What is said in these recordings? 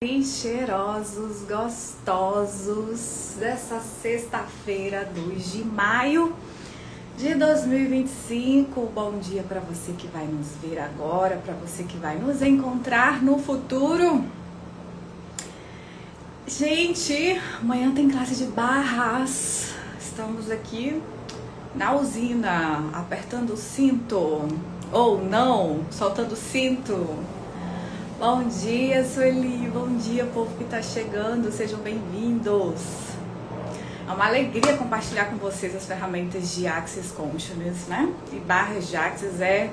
E cheirosos, gostosos dessa sexta-feira, 2 de maio de 2025. Bom dia para você que vai nos ver agora, para você que vai nos encontrar no futuro. Gente, amanhã tem classe de barras. Estamos aqui na usina, apertando o cinto, ou não, soltando o cinto. Bom dia, Sueli, bom dia, povo que tá chegando, sejam bem-vindos. É uma alegria compartilhar com vocês as ferramentas de Access Consciousness, né? E barras de Access é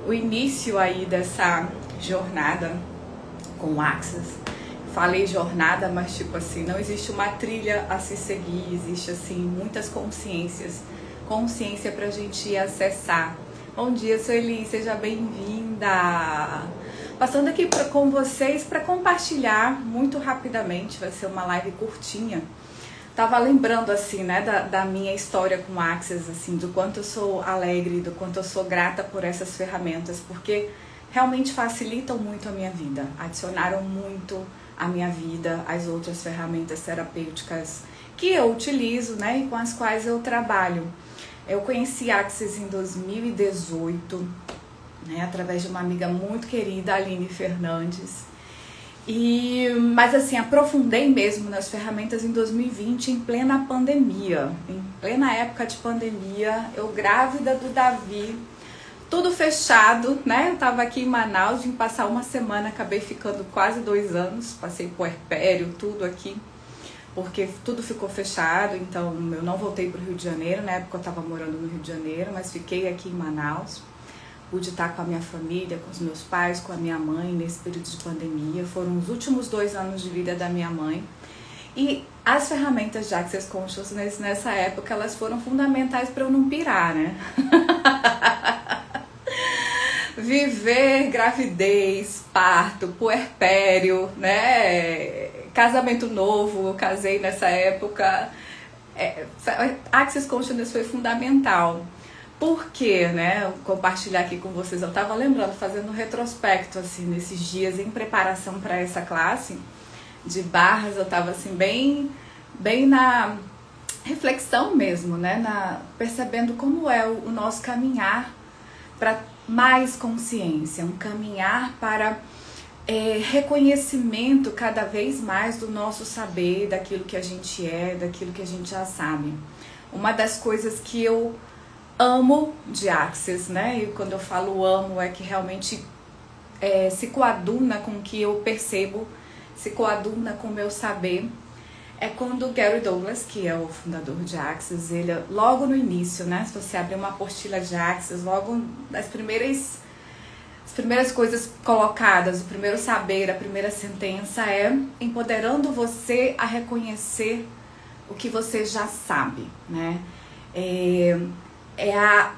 o início aí dessa jornada com Access. Falei jornada, mas tipo assim, não existe uma trilha a se seguir, existe assim muitas consciência pra gente acessar. Bom dia, Sueli, seja bem-vinda. Passando aqui com vocês para compartilhar muito rapidamente, vai ser uma live curtinha. Tava lembrando assim, né, da minha história com Access, assim, do quanto eu sou alegre, do quanto eu sou grata por essas ferramentas, porque realmente facilitam muito a minha vida, adicionaram muito a minha vida, as outras ferramentas terapêuticas que eu utilizo, né, e com as quais eu trabalho. Eu conheci Access em 2018, né, através de uma amiga muito querida, Aline Fernandes. Mas assim, aprofundei mesmo nas ferramentas em 2020, em plena pandemia. Em plena época de pandemia, eu grávida do Davi, tudo fechado, né? Eu tava aqui em Manaus, vim passar uma semana, acabei ficando quase 2 anos, passei puerpério, tudo aqui, porque tudo ficou fechado, então eu não voltei pro Rio de Janeiro, na época eu tava morando no Rio de Janeiro, mas fiquei aqui em Manaus. Pude estar com a minha família, com os meus pais, com a minha mãe nesse período de pandemia. Foram os últimos 2 anos de vida da minha mãe. E as ferramentas de Access Consciousness nessa época, elas foram fundamentais para eu não pirar, né? Viver gravidez, parto, puerpério, né? Casamento novo, eu casei nessa época. Access Consciousness foi fundamental. Por quê, né? Compartilhar aqui com vocês. Eu tava lembrando, fazendo um retrospecto, assim, nesses dias em preparação para essa classe de barras, eu tava assim, bem na reflexão mesmo, né? Percebendo como é o nosso caminhar para mais consciência, um caminhar para reconhecimento cada vez mais do nosso saber, daquilo que a gente é, daquilo que a gente já sabe. Uma das coisas que eu amo de Access, né? E quando eu falo amo, é que realmente se coaduna com o que eu percebo, se coaduna com o meu saber. É quando o Gary Douglas, que é o fundador de Access, ele logo no início, né? Se você abrir uma apostila de Access, logo as primeiras coisas colocadas, o primeiro saber, a primeira sentença é empoderando você a reconhecer o que você já sabe, né?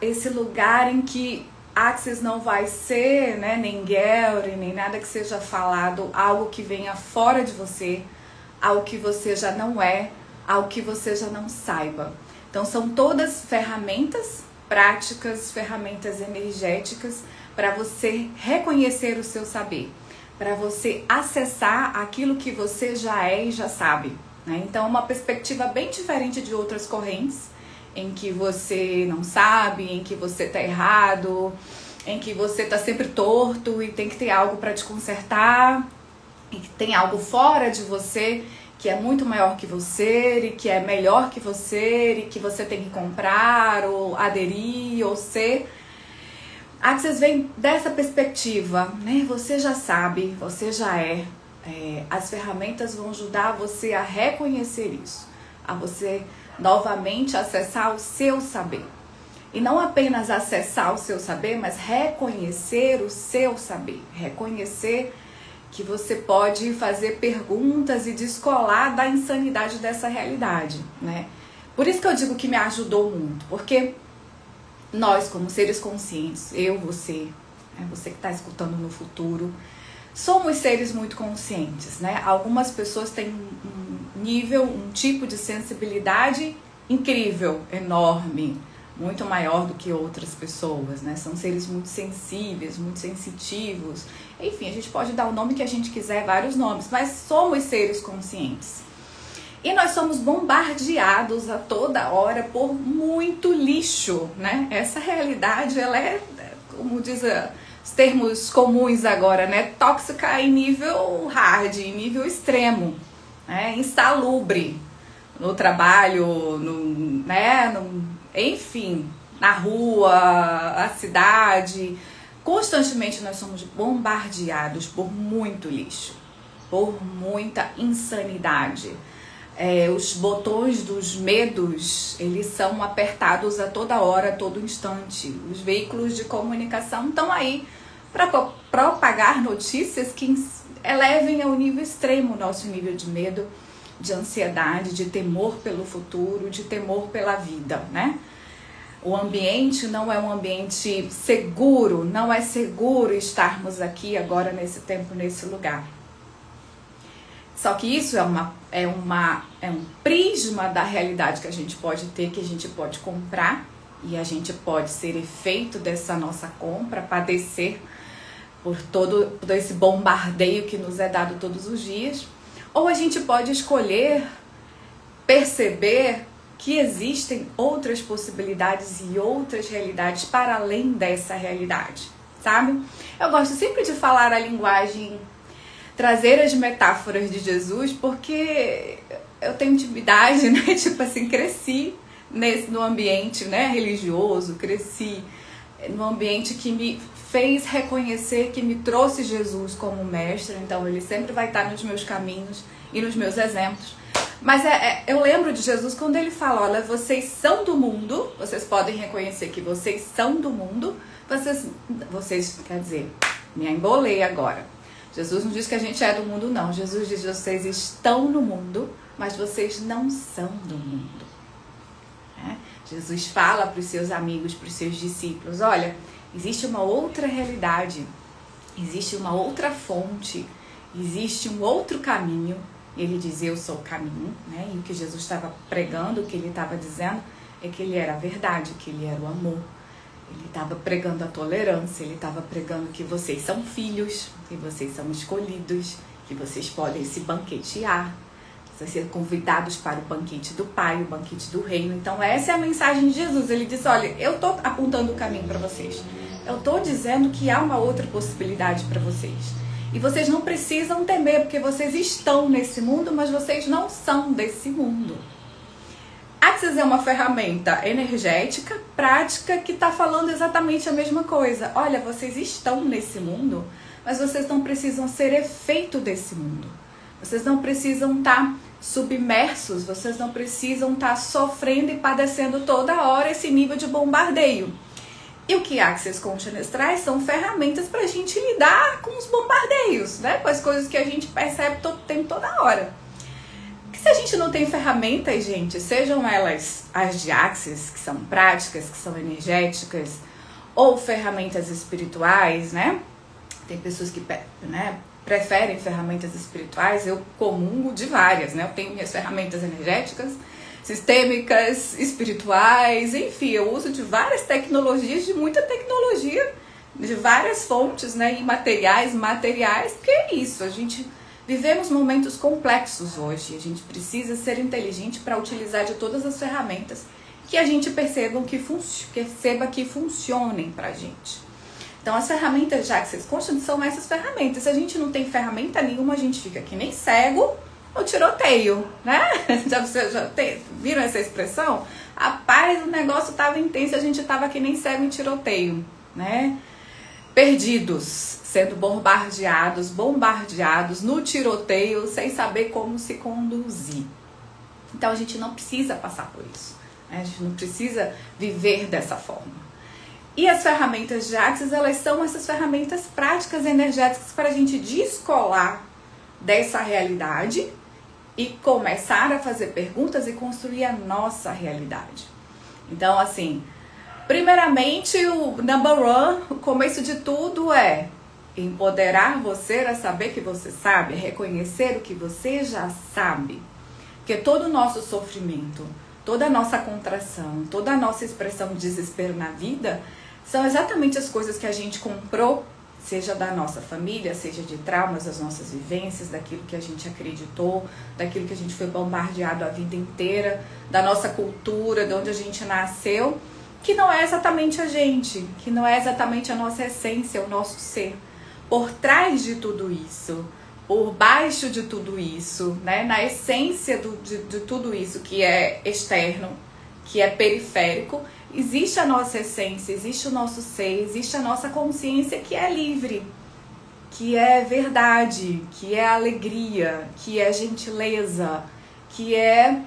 Esse lugar em que Access não vai ser, né, nem Gary, nem nada que seja falado, algo que venha fora de você, algo que você já não é, algo que você já não saiba. Então são todas ferramentas práticas, ferramentas energéticas para você reconhecer o seu saber, para você acessar aquilo que você já é e já sabe, né? Então uma perspectiva bem diferente de outras correntes, em que você não sabe, em que você tá errado, em que você tá sempre torto e tem que ter algo para te consertar, e que tem algo fora de você que é muito maior que você, e que é melhor que você, e que você tem que comprar, ou aderir, ou ser. Access vem dessa perspectiva, né? Você já sabe, você já é. As ferramentas vão ajudar você a reconhecer isso, a você novamente acessar o seu saber. E não apenas acessar o seu saber, mas reconhecer o seu saber. Reconhecer que você pode fazer perguntas e descolar da insanidade dessa realidade, né? Por isso que eu digo que me ajudou muito, porque nós, como seres conscientes, eu, você, né, você que está escutando no futuro, somos seres muito conscientes, né? Algumas pessoas têm um nível, um tipo de sensibilidade incrível, enorme. muito maior do que outras pessoas, né? São seres muito sensíveis, muito sensitivos. Enfim, a gente pode dar o nome que a gente quiser, vários nomes, mas somos seres conscientes. E nós somos bombardeados a toda hora por muito lixo, né? Essa realidade, ela é, como diz os termos comuns agora, né? Tóxica em nível hard, em nível extremo, né? Insalubre no trabalho, enfim, na rua, a cidade. Constantemente nós somos bombardeados por muito lixo, por muita insanidade. Os botões dos medos, eles são apertados a toda hora, a todo instante. Os veículos de comunicação estão aí para propagar notícias que elevem ao nível extremo o nosso nível de medo, de ansiedade, de temor pelo futuro, de temor pela vida, né? O ambiente não é um ambiente seguro, não é seguro estarmos aqui agora nesse tempo, nesse lugar. Só que isso é um prisma da realidade que a gente pode ter, que a gente pode comprar, e a gente pode ser efeito dessa nossa compra, padecer por todo esse bombardeio que nos é dado todos os dias. Ou a gente pode escolher perceber que existem outras possibilidades e outras realidades para além dessa realidade, sabe? Eu gosto sempre de falar a linguagem, trazer as metáforas de Jesus, porque eu tenho intimidade, né? Tipo assim, cresci no ambiente, né, religioso, cresci no ambiente que me fez reconhecer, que me trouxe Jesus como mestre, então ele sempre vai estar nos meus caminhos e nos meus exemplos. Mas eu lembro de Jesus quando ele fala, olha, vocês são do mundo, vocês podem reconhecer que vocês são do mundo, vocês quer dizer, me embolei agora. Jesus não diz que a gente é do mundo, não. Jesus diz que vocês estão no mundo, mas vocês não são do mundo. Jesus fala para os seus amigos, para os seus discípulos, olha, existe uma outra realidade, existe uma outra fonte, existe um outro caminho. Ele diz, eu sou o caminho, né? E o que Jesus estava pregando, o que ele estava dizendo, é que ele era a verdade, que ele era o amor. Ele estava pregando a tolerância, ele estava pregando que vocês são filhos, que vocês são escolhidos, que vocês podem se banquetear, ser convidados para o banquete do Pai, o banquete do Reino. Então essa é a mensagem de Jesus. Ele disse, olha, eu estou apontando o caminho para vocês. Eu estou dizendo que há uma outra possibilidade para vocês. E vocês não precisam temer, porque vocês estão nesse mundo, mas vocês não são desse mundo. Axis é uma ferramenta energética, prática, que está falando exatamente a mesma coisa. Olha, vocês estão nesse mundo, mas vocês não precisam ser efeito desse mundo. Vocês não precisam estar submersos, vocês não precisam estar sofrendo e padecendo toda hora esse nível de bombardeio. E o que Access Consciousness traz são ferramentas para a gente lidar com os bombardeios, né? Com as coisas que a gente percebe todo tempo, toda hora. Porque se a gente não tem ferramentas, gente, sejam elas as de Access, que são práticas, que são energéticas, ou ferramentas espirituais, né? Tem pessoas que preferem ferramentas espirituais, eu comungo de várias, né? Eu tenho minhas ferramentas energéticas, sistêmicas, espirituais, enfim, eu uso de várias tecnologias, de muita tecnologia, de várias fontes, né, imateriais, materiais, porque é isso, a gente vivemos momentos complexos hoje, a gente precisa ser inteligente para utilizar de todas as ferramentas que a gente perceba que funcionem pra gente. Então as ferramentas de Access Consciousness são essas ferramentas. Se a gente não tem ferramenta nenhuma, a gente fica que nem cego no tiroteio, né? Viram essa expressão? Rapaz, o negócio tava intenso, a gente tava que nem cego em tiroteio, né? Perdidos, sendo bombardeados no tiroteio, sem saber como se conduzir. Então a gente não precisa passar por isso, né? A gente não precisa viver dessa forma. E as ferramentas de Access, elas são essas ferramentas práticas energéticas para a gente descolar dessa realidade e começar a fazer perguntas e construir a nossa realidade. Então, assim, primeiramente, o number one, o começo de tudo é empoderar você a saber que você sabe, reconhecer o que você já sabe. Porque todo o nosso sofrimento, toda a nossa contração, toda a nossa expressão de desespero na vida, são exatamente as coisas que a gente comprou, seja da nossa família, seja de traumas das nossas vivências, daquilo que a gente acreditou, daquilo que a gente foi bombardeado a vida inteira, da nossa cultura, de onde a gente nasceu, que não é exatamente a gente, que não é exatamente a nossa essência, o nosso ser. Por trás de tudo isso, por baixo de tudo isso, né, na essência de tudo isso que é externo, que é periférico, existe a nossa essência, existe o nosso ser, existe a nossa consciência que é livre, que é verdade, que é alegria, que é gentileza, que é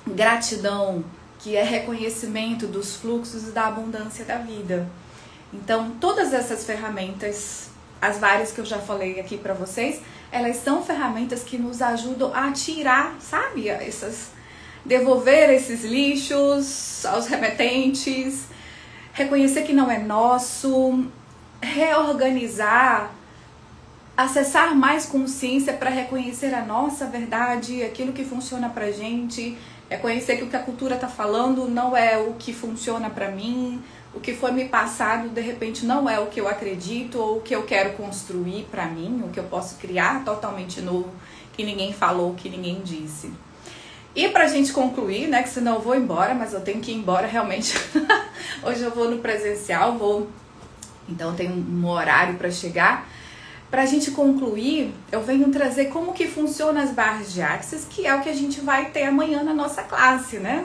gratidão, que é reconhecimento dos fluxos e da abundância da vida. Então, todas essas ferramentas, as várias que eu já falei aqui para vocês, elas são ferramentas que nos ajudam a tirar, sabe, devolver esses lixos aos remetentes, reconhecer que não é nosso, reorganizar, acessar mais consciência para reconhecer a nossa verdade, aquilo que funciona pra gente, reconhecer que o que a cultura tá falando não é o que funciona pra mim, o que foi me passado de repente não é o que eu acredito ou o que eu quero construir pra mim, o que eu posso criar totalmente novo, que ninguém falou, que ninguém disse. E pra gente concluir, né, que senão eu vou embora, mas eu tenho que ir embora realmente. Hoje eu vou no presencial, então tem um horário pra chegar. Pra gente concluir, eu venho trazer como que funcionam as barras de Axis, que é o que a gente vai ter amanhã na nossa classe, né?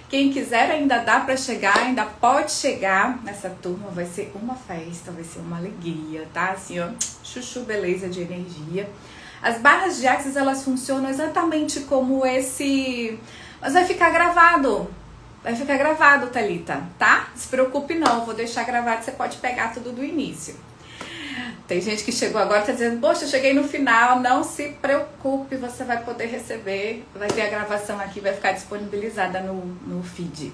Quem quiser ainda dá pra chegar, ainda pode chegar nessa turma, vai ser uma festa, vai ser uma alegria, tá? Assim, ó, chuchu beleza de energia. As barras de Axis, elas funcionam exatamente como esse... Mas vai ficar gravado, Thalita, tá? Não se preocupe não, vou deixar gravado, você pode pegar tudo do início. Tem gente que chegou agora e tá dizendo, poxa, eu cheguei no final, não se preocupe, você vai poder receber, vai ter a gravação aqui, vai ficar disponibilizada no feed.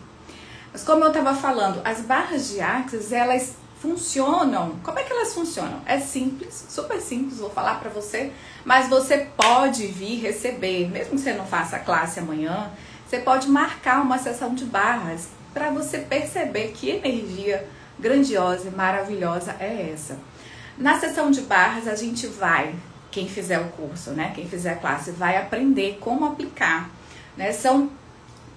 Mas como eu tava falando, as barras de Axis, elas funcionam, como é que elas funcionam? É simples, super simples, vou falar pra você, mas você pode vir receber, mesmo que você não faça a classe amanhã, você pode marcar uma sessão de barras para você perceber que energia grandiosa e maravilhosa é essa. Na sessão de barras a gente vai, quem fizer o curso, né, quem fizer a classe, vai aprender como aplicar, né, são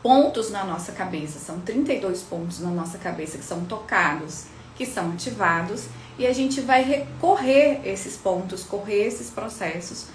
pontos na nossa cabeça, são 32 pontos na nossa cabeça que são tocados, que são ativados, e a gente vai recorrer esses pontos, correr esses processos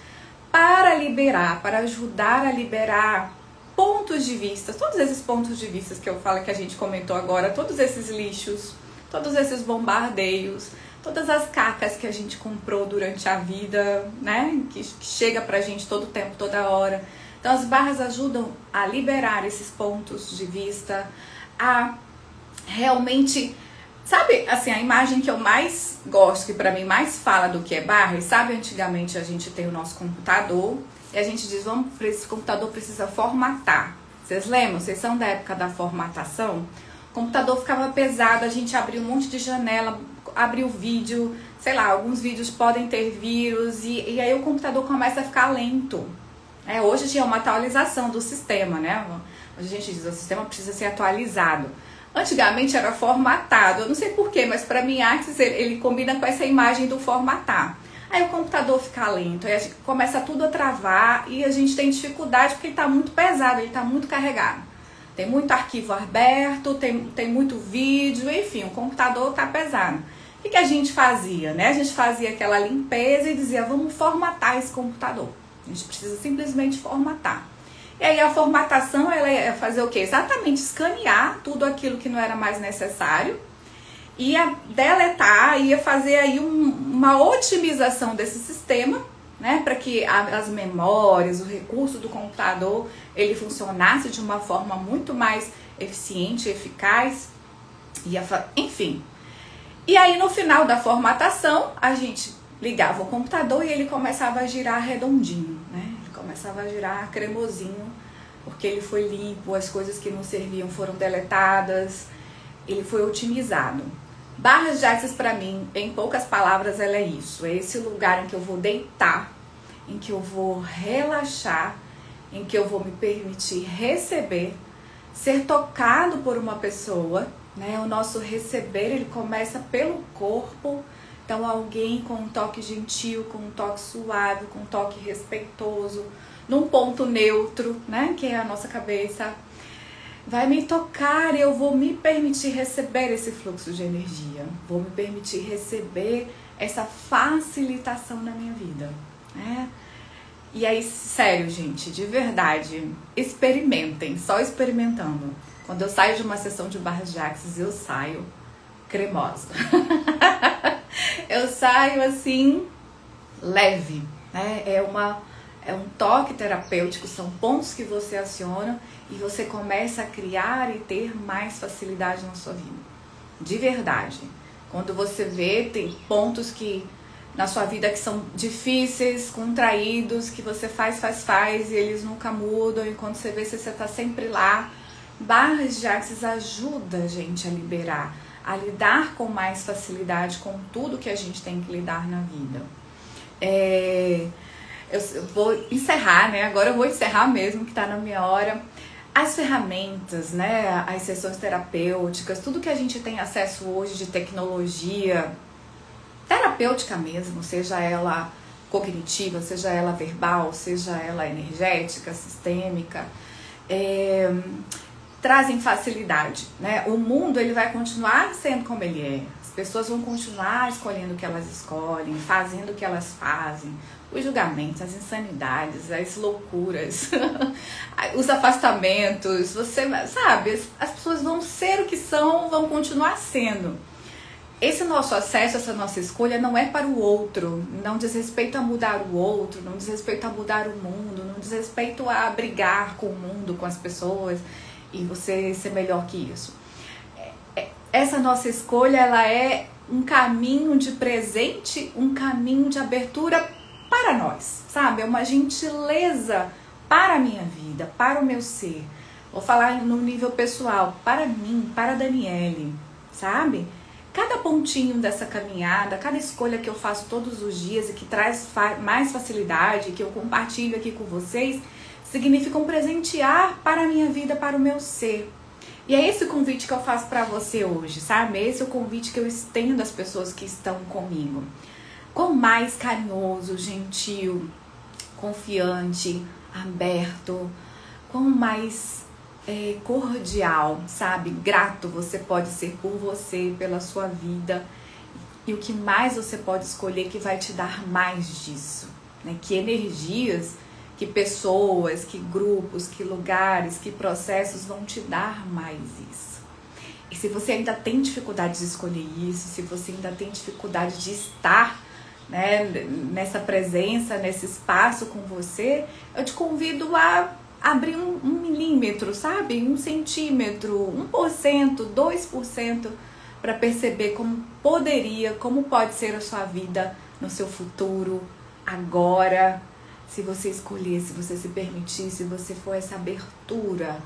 para liberar, para ajudar a liberar pontos de vista, todos esses pontos de vista que eu falo que a gente comentou agora, todos esses lixos, todos esses bombardeios, todas as cacas que a gente comprou durante a vida, né, que chega pra gente todo tempo, toda hora. Então as barras ajudam a liberar esses pontos de vista, a realmente, sabe, assim, a imagem que eu mais gosto, que pra mim mais fala do que é barras, sabe, antigamente a gente tem o nosso computador e a gente diz, vamos, esse computador precisa formatar. Vocês lembram? Vocês são da época da formatação? O computador ficava pesado, a gente abria um monte de janela, abrir o vídeo, sei lá, alguns vídeos podem ter vírus e aí o computador começa a ficar lento. Hoje já é uma atualização do sistema, né? Hoje a gente diz, o sistema precisa ser atualizado. Antigamente era formatado, eu não sei porquê, mas para mim Axis ele combina com essa imagem do formatar. Aí o computador fica lento, aí a gente começa tudo a travar e a gente tem dificuldade porque ele está muito pesado, ele está muito carregado. Tem muito arquivo aberto, tem muito vídeo, enfim, o computador está pesado. O que a gente fazia, né? A gente fazia aquela limpeza e dizia, vamos formatar esse computador. A gente precisa simplesmente formatar. E aí a formatação, ela ia fazer o quê? Exatamente escanear tudo aquilo que não era mais necessário, ia deletar, ia fazer aí uma otimização desse sistema, né? Para que as memórias, o recurso do computador, ele funcionasse de uma forma muito mais eficiente, eficaz, enfim. E aí no final da formatação, a gente ligava o computador e ele começava a girar redondinho, né? Ele começava a girar cremosinho, porque ele foi limpo, as coisas que não serviam foram deletadas, ele foi otimizado. Barras de Axis para mim, em poucas palavras, ela é isso. É esse lugar em que eu vou deitar, em que eu vou relaxar, em que eu vou me permitir receber ser tocado por uma pessoa, né? O nosso receber, ele começa pelo corpo. Então alguém com um toque gentil, com um toque suave, com um toque respeitoso, num ponto neutro, né? Que é a nossa cabeça, vai me tocar e eu vou me permitir receber esse fluxo de energia. Vou me permitir receber essa facilitação na minha vida, né? E aí, sério, gente, de verdade, experimentem, só experimentando. Quando eu saio de uma sessão de barras de axis, eu saio cremosa. Eu saio assim, leve, né? É um toque terapêutico, são pontos que você aciona e você começa a criar e ter mais facilidade na sua vida. De verdade. Quando você vê, tem pontos que na sua vida que são difíceis, contraídos, que você faz e eles nunca mudam, e quando você vê se você tá sempre lá, barras de axis ajuda a gente a liberar, a lidar com mais facilidade com tudo que a gente tem que lidar na vida. Eu vou encerrar, né? Agora eu vou encerrar mesmo, que tá na minha hora. As ferramentas, né? As sessões terapêuticas, tudo que a gente tem acesso hoje de tecnologia terapêutica mesmo, seja ela cognitiva, seja ela verbal, seja ela energética, sistêmica, trazem facilidade, né? O mundo, ele vai continuar sendo como ele é. As pessoas vão continuar escolhendo o que elas escolhem, fazendo o que elas fazem. Os julgamentos, as insanidades, as loucuras, os afastamentos, você sabe, as pessoas vão ser o que são, vão continuar sendo. Esse nosso acesso, essa nossa escolha não é para o outro, não diz respeito a mudar o outro, não diz respeito a mudar o mundo, não diz respeito a brigar com o mundo, com as pessoas e você ser melhor que isso. Essa nossa escolha, ela é um caminho de presente, um caminho de abertura para nós, sabe? É uma gentileza para a minha vida, para o meu ser. Vou falar no nível pessoal, para mim, para a Daniele, sabe? Cada pontinho dessa caminhada, cada escolha que eu faço todos os dias e que traz mais facilidade, que eu compartilho aqui com vocês, significa um presentear para a minha vida, para o meu ser. E é esse o convite que eu faço para você hoje, sabe? Esse é o convite que eu estendo às pessoas que estão comigo. Quão mais carinhoso, gentil, confiante, aberto, quão mais cordial, sabe? Grato você pode ser por você, pela sua vida. E o que mais você pode escolher que vai te dar mais disso, né? Que energias, que pessoas, que grupos, que lugares, que processos vão te dar mais isso. E se você ainda tem dificuldade de escolher isso, se você ainda tem dificuldade de estar, né, nessa presença, nesse espaço com você, eu te convido a abrir um milímetro, sabe? 1 centímetro, 1%, 2%, para perceber como pode ser a sua vida no seu futuro, agora, se você escolher, se você se permitir, se você for essa abertura,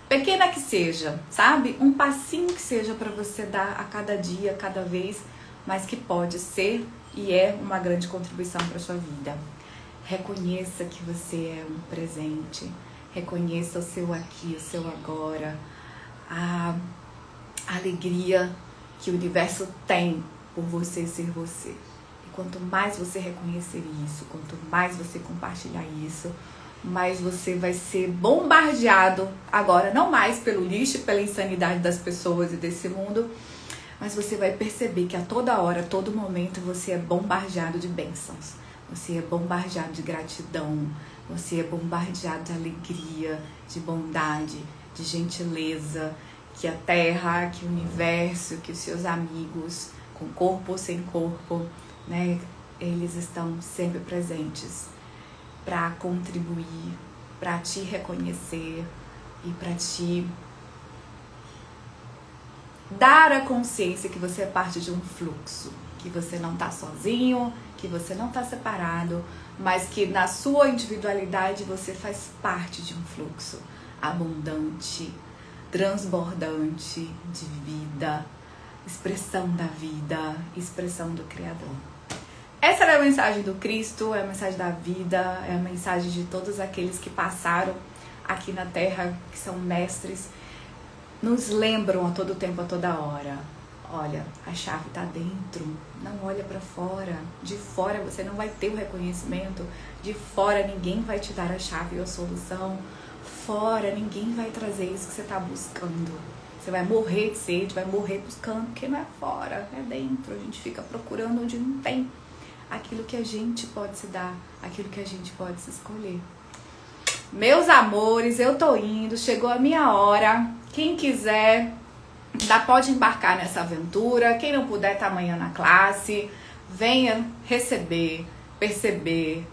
pequena que seja, sabe? Um passinho que seja para você dar a cada dia, cada vez, mas que pode ser e é uma grande contribuição para sua vida. Reconheça que você é um presente. Reconheça o seu aqui, o seu agora, a alegria que o universo tem por você ser você. E quanto mais você reconhecer isso, quanto mais você compartilhar isso, mais você vai ser bombardeado agora, não mais pelo lixo, pela insanidade das pessoas e desse mundo, mas você vai perceber que a toda hora, a todo momento, você é bombardeado de bênçãos. Você é bombardeado de gratidão, você é bombardeado de alegria, de bondade, de gentileza, que a Terra, que o universo, que os seus amigos, com corpo ou sem corpo, né, eles estão sempre presentes para contribuir, para te reconhecer e para te dar a consciência que você é parte de um fluxo, que você não está sozinho, que você não está separado, mas que na sua individualidade você faz parte de um fluxo abundante, transbordante de vida, expressão da vida, expressão do Criador. Essa é a mensagem do Cristo, é a mensagem da vida, é a mensagem de todos aqueles que passaram aqui na Terra, que são mestres, nos lembram a todo tempo, a toda hora. Olha, a chave tá dentro, não olha para fora. De fora você não vai ter o reconhecimento. De fora ninguém vai te dar a chave ou a solução. Fora ninguém vai trazer isso que você tá buscando. Você vai morrer de sede, vai morrer buscando, porque não é fora, é dentro. A gente fica procurando onde não tem aquilo que a gente pode se dar, aquilo que a gente pode se escolher. Meus amores, eu tô indo, chegou a minha hora. Quem quiser, pode embarcar nessa aventura. Quem não puder, tá amanhã na classe. Venha receber, perceber,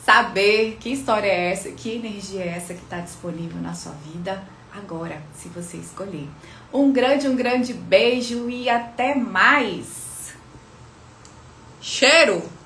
saber que história é essa, que energia é essa que tá disponível na sua vida agora, se você escolher. Um grande beijo e até mais. Cheiro!